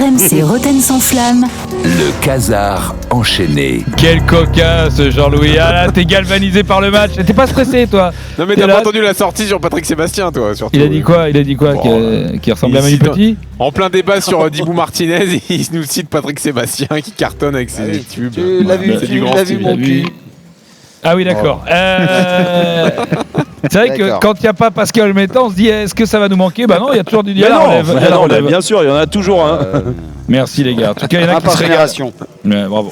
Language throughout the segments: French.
RMC Rotten sans flamme. Le Casar enchaîné. Quel cocasse, Jean-Louis. Ah là, t'es galvanisé par le match. T'es pas stressé, toi? Non mais t'as pas entendu la sortie sur Patrick Sébastien, toi, surtout. Il a dit quoi? Qui ressemble à Manu Petit? En plein débat sur Dibou Martinez, il nous cite Patrick Sébastien qui cartonne avec ses tubes. Tu l'as vu, c'est du grand style. mon cul. Ah oui, d'accord. C'est vrai que quand il n'y a pas Pascal Métan, on se dit est-ce que ça va nous manquer? Bah non, il y a toujours du dialogue. Bien sûr, il y en a toujours un. Merci les gars. En tout cas, il y en a qui par se génération. bravo.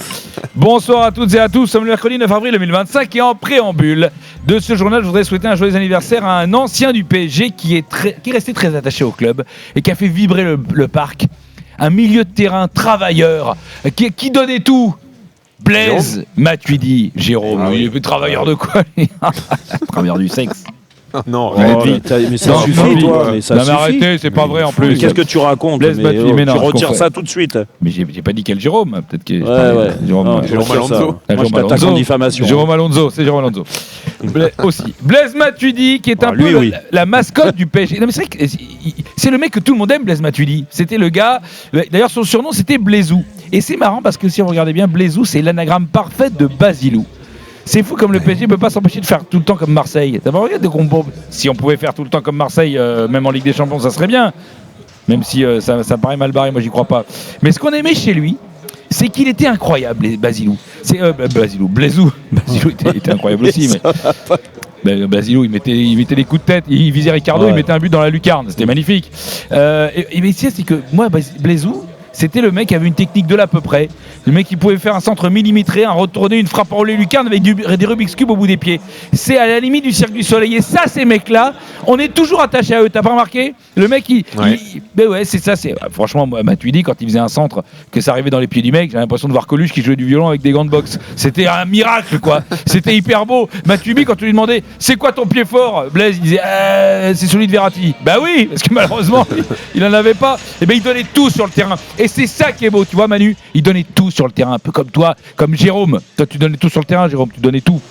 Bonsoir à toutes et à tous. Nous sommes le mercredi 9 avril 2025 et en préambule de ce journal, je voudrais souhaiter un joyeux anniversaire à un ancien du PSG qui est resté très attaché au club et qui a fait vibrer le parc. Un milieu de terrain travailleur qui donnait tout. Blaise Matuidi, Jérôme, il est plus travailleur de quoi? Travailleur du sexe. Non, mais ça suffit, toi. Mais ça non, mais suffit. arrêtez, c'est pas vrai en plus. Mais qu'est-ce que tu racontes? Blaise Matuidi, mais non, tu je retires confonds. ça tout de suite. Mais j'ai pas dit quel Jérôme, peut-être que. Ouais. Jérôme Alonso. Moi, je t'attaque en diffamation. Jérôme Alonso, c'est Jérôme Alonso. Aussi. Blaise Matuidi, qui est un peu la mascotte du PSG. Non, mais c'est vrai que c'est le mec que tout le monde aime, Blaise Matuidi. C'était le gars. D'ailleurs, son surnom, c'était Blaisou. Et c'est marrant parce que si on regardait bien, Blaisou, c'est l'anagramme parfait de Basilou. C'est fou comme le PSG ne peut pas s'empêcher de faire tout le temps comme Marseille. T'as pas regardé si on pouvait faire tout le temps comme Marseille, même en Ligue des Champions, ça serait bien. Même si ça paraît mal barré, moi j'y crois pas. Mais ce qu'on aimait chez lui, c'est qu'il était incroyable, Basilou. Blaisou. Basilou était incroyable aussi. Mais Basilou, il mettait des coups de tête, il visait Ricardo, il mettait un but dans la lucarne, c'était magnifique. Mais c'est que moi, Blaisou, c'était le mec qui avait une technique de l'à peu près. Le mec qui pouvait faire un centre millimétré, un retourné, une frappe en les lucarnes avec des Rubik's Cube au bout des pieds. C'est à la limite du Cirque du Soleil. Et ça, ces mecs-là, on est toujours attachés à eux. T'as pas remarqué? Le mec, c'est ça. Franchement, moi, Matuidi, quand il faisait un centre, que ça arrivait dans les pieds du mec, j'ai l'impression de voir Coluche qui jouait du violon avec des gants de boxe. C'était un miracle, quoi. C'était hyper beau. Matuidi, quand tu lui demandais, c'est quoi ton pied fort? Blaise, il disait, c'est celui de Verratti. Bah oui, parce que malheureusement, il en avait pas. Et ben, il donnait tout sur le terrain. Et c'est ça qui est beau, tu vois, Manu. Il donnait tout sur le terrain, un peu comme toi, comme Jérôme. Toi, tu donnais tout sur le terrain, Jérôme. Tu donnais tout.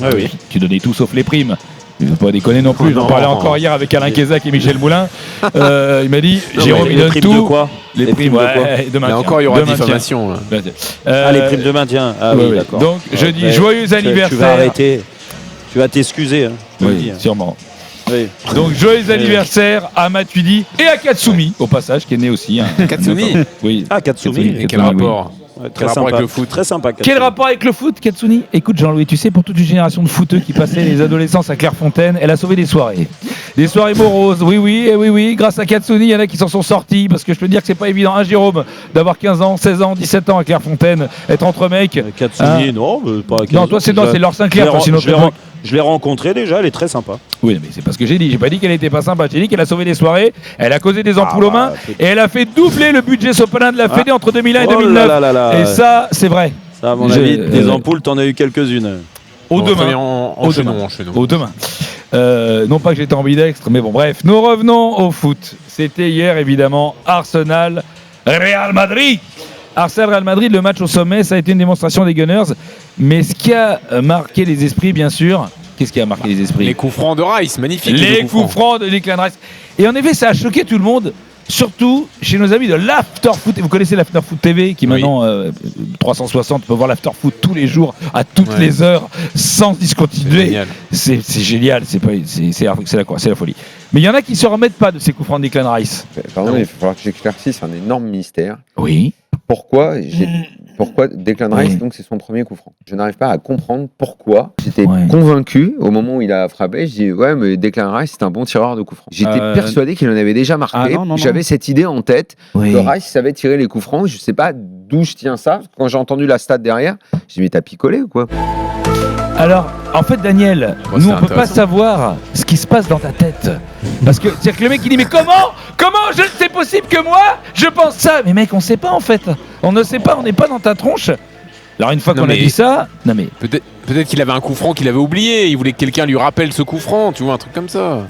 Oui. Tu donnais tout sauf les primes. Il ne faut pas déconner non plus. J'en parlais encore hier avec Alain Kézac et Michel Moulin. Il m'a dit, Jérôme, il donne tout. De quoi? Les primes de maintien. Mais encore, il y aura diffamation. Les primes de maintien. Ah oui, d'accord. Donc, je dis joyeux anniversaire. Tu vas arrêter. Tu vas t'excuser. Oui, sûrement. Oui. Donc joyeux anniversaire à Matuidi et à Katsumi au passage qui est né aussi. Katsumi. Oui. Ah, Katsumi. Et quel rapport? Très sympa. Avec le foot. Très sympa. Quel rapport avec le foot, Katsuni? Écoute Jean-Louis, tu sais, pour toute une génération de footeux qui passaient les adolescences à Clairefontaine, elle a sauvé des soirées. Des soirées moroses, oui. Grâce à Katsuni, il y en a qui s'en sont sortis, parce que je peux te dire que c'est pas évident. Jérôme, d'avoir 15 ans, 16 ans, 17 ans à Clairefontaine, être entre mecs. Katsuni, non, pas 15 Non, toi c'est Laure Sinclair, toi, c'est notre truc. Je l'ai rencontrée déjà, elle est très sympa. Oui, mais c'est pas ce que j'ai dit. J'ai pas dit qu'elle était pas sympa. J'ai dit qu'elle a sauvé des soirées, elle a causé des ampoules aux mains et elle a fait doubler le budget Sopalin de la Fédé entre 2001 et 2009. Et ça, c'est vrai. Ça, à mon avis, des ampoules, t'en as eu quelques-unes. Au demain. Non pas que j'étais ambidextre, mais bon, bref. Nous revenons au foot. C'était hier, évidemment, Arsenal-Real Madrid. Arsenal-Real Madrid, le match au sommet, ça a été une démonstration des Gunners. Mais ce qui a marqué les esprits, bien sûr, qu'est-ce qui a marqué les esprits? Les coups francs de Rice, magnifique. Les coups francs de Declan Rice. Et en effet, ça a choqué tout le monde, surtout chez nos amis de l'After Foot. Vous connaissez l'After Foot TV qui maintenant 360 peut voir l'After Foot tous les jours, à toutes les heures, sans discontinuer. C'est génial, c'est la folie. Mais il y en a qui ne se remettent pas de ces coups francs de Declan Rice. Pardon, il va falloir que j'éclaircisse un énorme mystère. Oui. Pourquoi Declan Rice, donc c'est son premier coup franc. Je n'arrive pas à comprendre pourquoi. J'étais convaincu au moment où il a frappé. Je dis mais Declan Rice c'est un bon tireur de coup franc. J'étais persuadé qu'il en avait déjà marqué. J'avais cette idée en tête que Rice savait tirer les coups francs. Je sais pas d'où je tiens ça. Quand j'ai entendu la stat derrière, je dis mais t'as picolé ou quoi? Alors, en fait, Daniel, nous, on peut pas savoir ce qui se passe dans ta tête. Parce que, c'est-à-dire que le mec, il dit, mais comment c'est possible que moi, je pense ça? Mais mec, on sait pas, en fait. On ne sait pas, on n'est pas dans ta tronche. Alors, une fois qu'on a dit ça, Peut-être qu'il avait un coup franc qu'il avait oublié. Il voulait que quelqu'un lui rappelle ce coup franc, tu vois, un truc comme ça.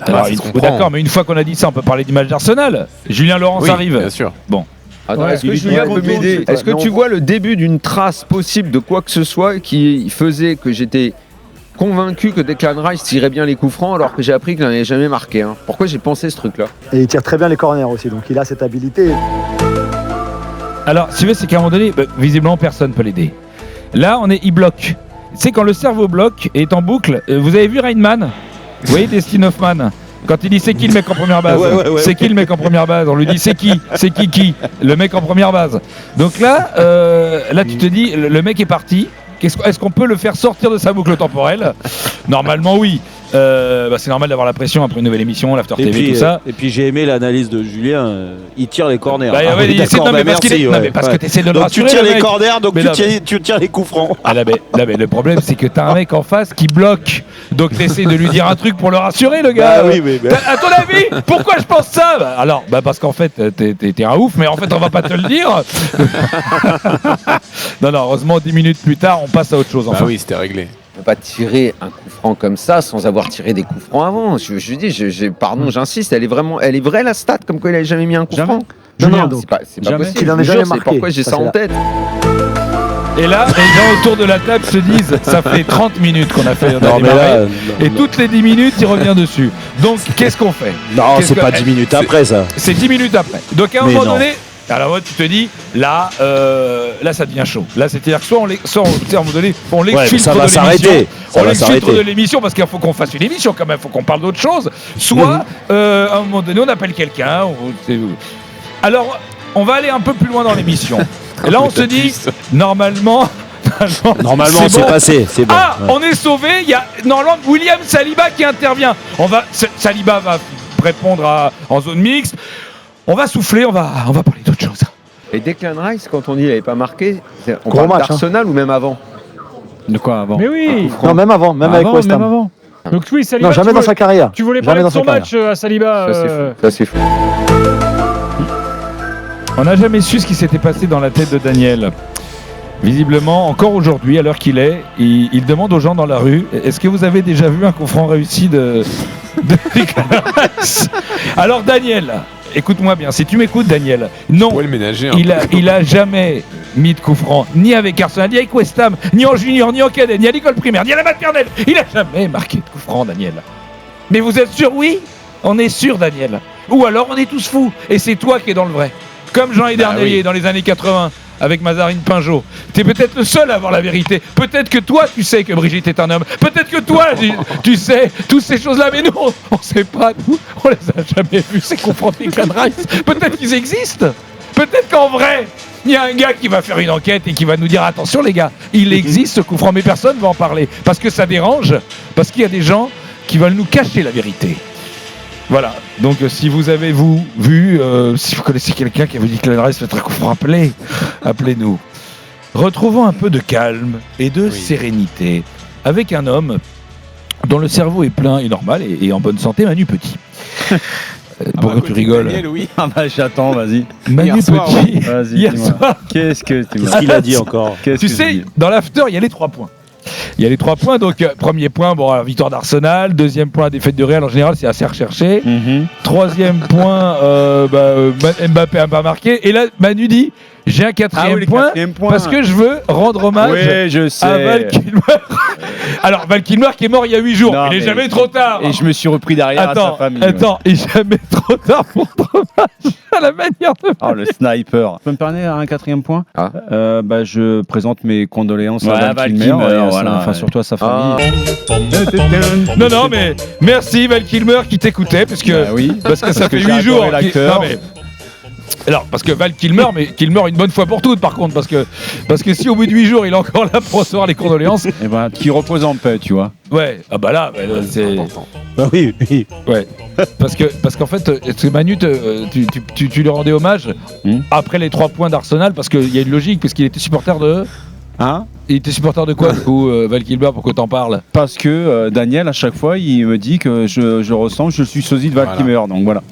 D'accord, mais une fois qu'on a dit ça, on peut parler du match d'Arsenal. Julien Laurence arrive. Bien sûr. Bon. Est-ce que Julien peut m'aider? Est-ce que tu vois le début d'une trace possible de quoi que ce soit qui faisait que j'étais convaincu que Declan Rice tirait bien les coups francs alors que j'ai appris qu'il n'en avait jamais marqué. Pourquoi j'ai pensé ce truc-là? Et il tire très bien les corners aussi, donc il a cette habilité. Alors, si tu veux, c'est qu'à un moment donné, visiblement, personne ne peut l'aider. Là, il bloque. C'est quand le cerveau bloque et est en boucle. Vous avez vu Rain Man ? Vous voyez Dustin Hoffman ? Quand il dit c'est qui le mec en première base ? C'est qui le mec en première base ? On lui dit c'est qui ? C'est qui ? Le mec en première base. Donc là, tu te dis, le mec est parti. Est-ce qu'on peut le faire sortir de sa boucle temporelle ? Normalement, oui. C'est normal d'avoir la pression après une nouvelle émission, l'After TV, tout ça. Et puis j'ai aimé l'analyse de Julien. Il tire les corners. Parce que tu essaies de le rassurer. Tu tires les corners, donc tu tires les coups francs. Le problème, c'est que t'as un mec en face qui bloque. Donc tu essaies de lui dire un truc pour le rassurer, le gars. À ton avis, pourquoi je pense ça ? Parce qu'en fait, t'es un ouf, mais en fait, on va pas te le dire. Non, heureusement, 10 minutes plus tard, on passe à autre chose. Enfin. Oui, c'était réglé. On ne peut pas tirer un coup franc comme ça sans avoir tiré des coups francs avant. Je dis, pardon, j'insiste, elle est vraie la stat, comme quoi il n'avait jamais mis un coup franc. Non, c'est pas possible. Il en est jamais marqué. C'est pourquoi j'ai ça en tête. Et là, les gens autour de la table se disent, ça fait 30 minutes qu'on a fait. Et toutes les 10 minutes, il revient dessus. Donc, qu'est-ce qu'on fait ? Non, c'est pas 10 minutes après, ça. C'est 10 minutes après. Donc, à un moment donné... Alors tu te dis, là ça devient chaud. Là, c'est-à-dire que soit à un moment donné, on l'exfiltre de l'émission. On l'exfiltre de l'émission parce qu'il faut qu'on fasse une émission quand même, il faut qu'on parle d'autre chose. Soit, à un moment donné, on appelle quelqu'un. Alors, on va aller un peu plus loin dans l'émission. Et là, on se dit, normalement, c'est passé, c'est bon. On est sauvé. Il y a normalement William Saliba qui intervient. Saliba va répondre en zone mixte. On va souffler, on va parler d'autre chose. Et Declan Rice, quand on dit qu'il n'avait pas marqué, on parle d'Arsenal ou même avant ? De quoi avant ? Mais oui. Non, même avant, avec West Ham. Même avant. Donc oui, Saliba. Non, jamais dans sa carrière. Tu voulais parler de son match à Saliba. Ça c'est fou. On n'a jamais su ce qui s'était passé dans la tête de Daniel. Visiblement, encore aujourd'hui, à l'heure qu'il est, il demande aux gens dans la rue, est-ce que vous avez déjà vu un coup franc réussi de Alors Daniel, écoute-moi bien, si tu m'écoutes Daniel, non, le ménager, il a jamais mis de coup franc, ni avec Arsenal, ni avec West Ham, ni en junior, ni en cadet, ni à l'école primaire, ni à la maternelle. Il a jamais marqué de coup franc, Daniel. Mais vous êtes sûr? Oui, on est sûr, Daniel. Ou alors on est tous fous, et c'est toi qui es dans le vrai. Comme Jean Edernalier dans les années 80 avec Mazarine Pinjot. T'es peut-être le seul à avoir la vérité. Peut-être que toi tu sais que Brigitte est un homme. Peut-être que toi tu sais toutes ces choses-là. Mais nous on sait pas. Nous, on les a jamais vus. C'est confronté Declan Rice. Peut-être qu'ils existent. Peut-être qu'en vrai il y a un gars qui va faire une enquête et qui va nous dire attention les gars, il existe ce coup franc, mais personne ne va en parler parce que ça dérange, parce qu'il y a des gens qui veulent nous cacher la vérité. Voilà, donc si vous avez vu, si vous connaissez quelqu'un qui a vu Declan Rice faire un coup franc, appelez-nous. Retrouvons un peu de calme et de sérénité avec un homme dont le cerveau est plein et normal et en bonne santé, Manu Petit. Pourquoi tu rigoles? Daniel, oui. J'attends, vas-y. Manu Hier soir, Petit, Vas-y, hier dis-moi. soir. Qu'est-ce qu'il a dit encore? Qu'est-ce Tu que j'ai sais, dit dans l'after, il y a les 3 points. Il y a les 3 points, donc premier point, victoire d'Arsenal. Deuxième point, défaite de Real. En général, c'est assez recherché. Troisième point, Mbappé n'a pas marqué. Et là, Manu dit, j'ai un quatrième point parce que je veux rendre hommage à Val Kilmer. Alors, Val Kilmer qui est mort il y a 8 jours. Non, il n'est jamais trop tard. Et je me suis repris derrière à sa famille. Attends, il n'est jamais trop tard pour rendre hommage à la manière de... Oh, le sniper. Tu peux me permettre un 4e point? Je présente mes condoléances à Val Kilmer. Enfin, surtout à sa famille. Non, mais merci Val Kilmer qui t'écoutait, parce que ça fait 8 jours. Alors, parce que Val Kilmer, mais Kilmer une bonne fois pour toutes, par contre, parce que si au bout de 8 jours il est encore là pour recevoir les condoléances. Et qui repose en paix, tu vois. Ouais, là, c'est. Oui. Ouais. Parce qu'en fait, Manu, tu lui rendais hommage après les 3 points d'Arsenal, parce qu'il y a une logique, parce qu'il était supporter de. Il était supporter de quoi, du coup, Val Kilmer, pourquoi t'en parles? Parce que Daniel, à chaque fois, il me dit que je suis sosie de Val Kilmer, donc voilà.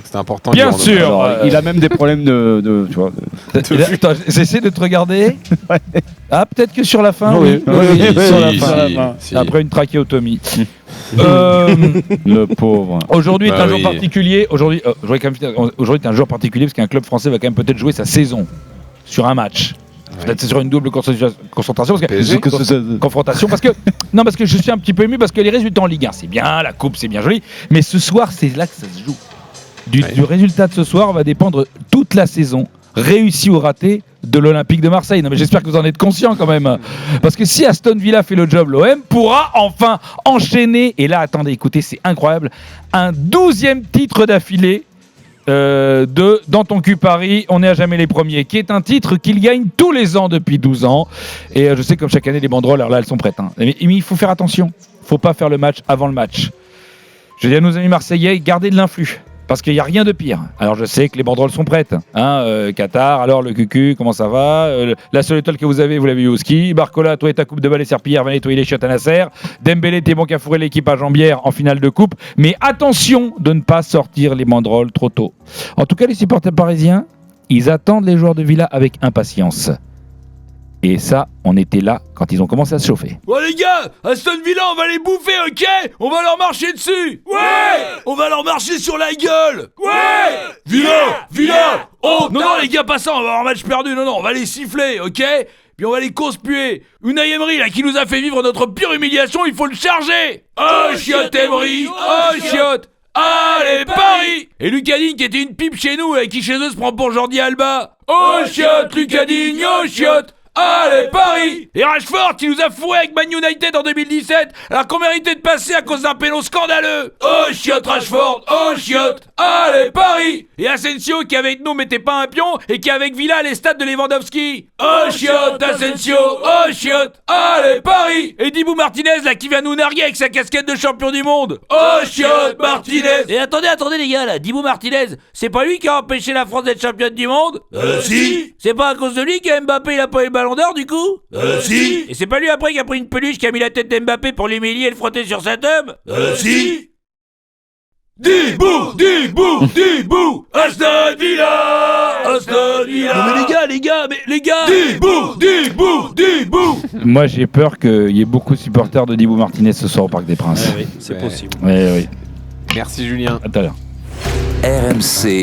C'est important. Bien sûr. Alors, il a même des problèmes de tu vois. Attends, j'essaie de te regarder. Ah, peut-être que sur la fin. Oui, sur la fin. Si. Après une trachéotomie. Le pauvre. Aujourd'hui est un jour particulier. Aujourd'hui est un jour particulier parce qu'un club français va quand même peut-être jouer sa saison sur un match. Peut-être c'est sur une double concentration confrontation parce que je suis un petit peu ému parce que les résultats en Ligue 1 c'est bien, la coupe c'est bien joli, mais ce soir c'est là que ça se joue. Du résultat de ce soir va dépendre toute la saison réussi ou raté de l'Olympique de Marseille. Non mais j'espère que vous en êtes conscients quand même. Parce que si Aston Villa fait le job, l'OM pourra enfin enchaîner, et là attendez, écoutez, c'est incroyable, un 12e titre d'affilée de Dans ton cul Paris, on est à jamais les premiers, qui est un titre qu'il gagne tous les ans depuis 12 ans. Et je sais comme chaque année les banderoles, alors là elles sont prêtes. Mais il faut faire attention, faut pas faire le match avant le match. Je dis à nos amis marseillais, gardez de l'influx. Parce qu'il n'y a rien de pire. Alors je sais que les banderoles sont prêtes. Qatar, alors le cucu, comment ça va la seule étoile que vous avez, vous l'avez eu au ski. Barcola, toi et ta coupe de balai serpillière, va nettoyer les chiottes à Nasser. Dembélé, t'es bon qu'à fourrer l'équipe à Jambière en finale de coupe. Mais attention de ne pas sortir les banderoles trop tôt. En tout cas, les supporters parisiens, ils attendent les joueurs de Villa avec impatience. Et ça, on était là quand ils ont commencé à se chauffer. Ouais les gars, Aston Villa, on va les bouffer, ok? On va leur marcher dessus. Ouais. On va leur marcher sur la gueule. Ouais. Villa. Oh non, les gars, pas ça, on va avoir un match perdu. Non, on va les siffler, ok? Puis on va les conspuer. Unai Emery, là, qui nous a fait vivre notre pire humiliation, il faut le charger. Oh, chiotte Emery. Oh, chiotte. Allez, Paris. Et Lucas Digne, qui était une pipe chez nous et qui chez eux se prend pour Jordi Alba. Oh, chiotte, Lucas Digne. Oh, chiotte. Allez, Paris. Et Rashford qui nous a fourré avec Man United en 2017 alors qu'on méritait de passer à cause d'un péno scandaleux. Oh chiotte Rashford, oh chiotte. Allez, Paris. Et Asensio qui avec nous mettait pas un pion et qui avec Villa les stades de Lewandowski. Oh chiotte Asensio, oh chiotte. Allez, Paris. Et Dibou Martinez là qui vient nous narguer avec sa casquette de champion du monde. Oh chiotte Martinez. Et attendez les gars là, Dibou Martinez, c'est pas lui qui a empêché la France d'être championne du monde? Si. C'est pas à cause de lui que Mbappé il a pas eu le ballon d'or du coup? Si. Et c'est pas lui après qui a pris une peluche qui a mis la tête d'Mbappé pour l'humilier et le frotter sur sa teub? Si. Dibou Aston Villa. Non mais les gars Dibou. Moi j'ai peur qu'il y ait beaucoup de supporters de Dibou Martinez ce soir au Parc des Princes. Oui, c'est possible. Oui. Merci Julien. À tout à l'heure. RMC